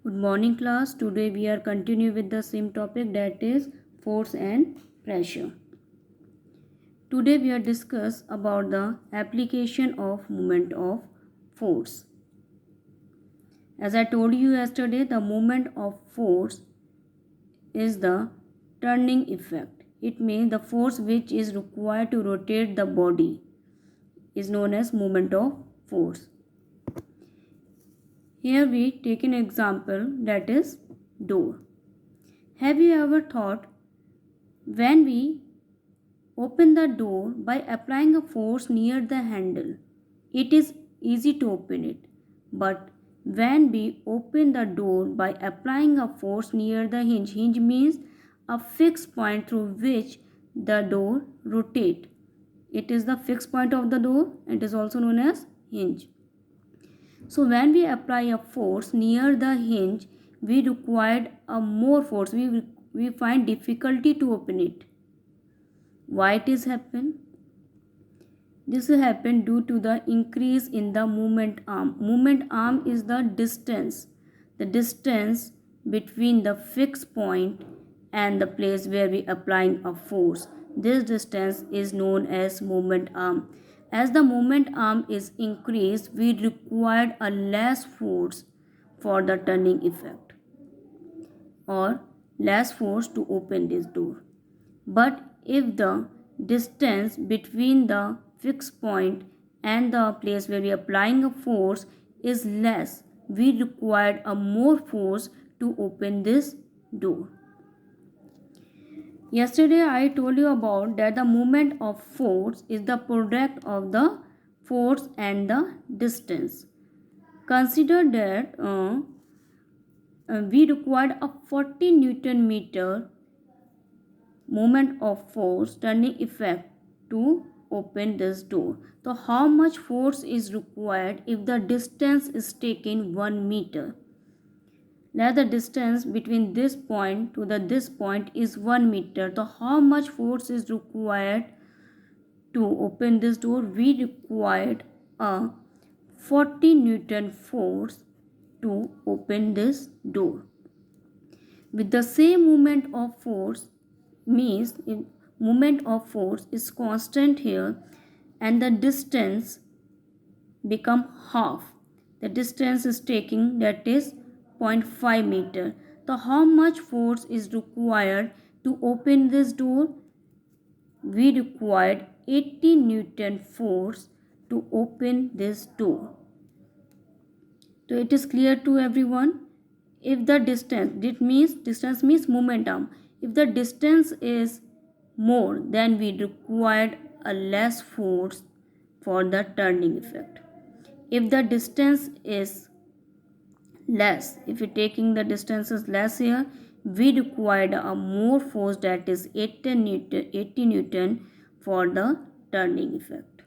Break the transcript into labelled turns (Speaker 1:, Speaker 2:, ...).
Speaker 1: Good morning class. Today we are continue with the same topic, that is force and pressure. Today we are discuss about the application of moment of force. As I told you yesterday, the moment of force is the turning effect. It means the force which is required to rotate the body is known as moment of force. Here we take an example, that is door. Have you ever thought, when we open the door by applying a force near the handle, it is easy to open it. But when we open the door by applying a force near the hinge, hinge means a fixed point through which the door rotates. It is the fixed point of the door. It is also known as hinge. So when we apply a force near the hinge, we required a more force. We find difficulty to open it. Why it is happen? This will happen due to the increase in the movement arm. Movement arm is the distance between the fixed point and the place where we applying a force. This distance is known as movement arm. As the movement arm is increased, we required a less force for the turning effect or less force to open this door. But if the distance between the fixed point and the place where we are applying a force is less, we required a more force to open this door. Yesterday I told you about that the moment of force is the product of the force and the distance. Consider that we required a 40 Newton meter moment of force turning effect to open this door. So how much force is required if the distance is taken 1 meter? Let the distance between this point to this point is 1 meter. So how much force is required to open this door? We required a 40 Newton force to open this door. With the same moment of force, means moment of force is constant here and the distance become half. The distance is taking, that is 0.5 meter. So how much force is required to open this door? We required 80 Newton force to open this door. So it is clear to everyone. If the distance means momentum. If the distance is more, then we required a less force for the turning effect. If the distance is less, if you're taking the distance is less here, we required a more force, that is 80 Newton for the turning effect.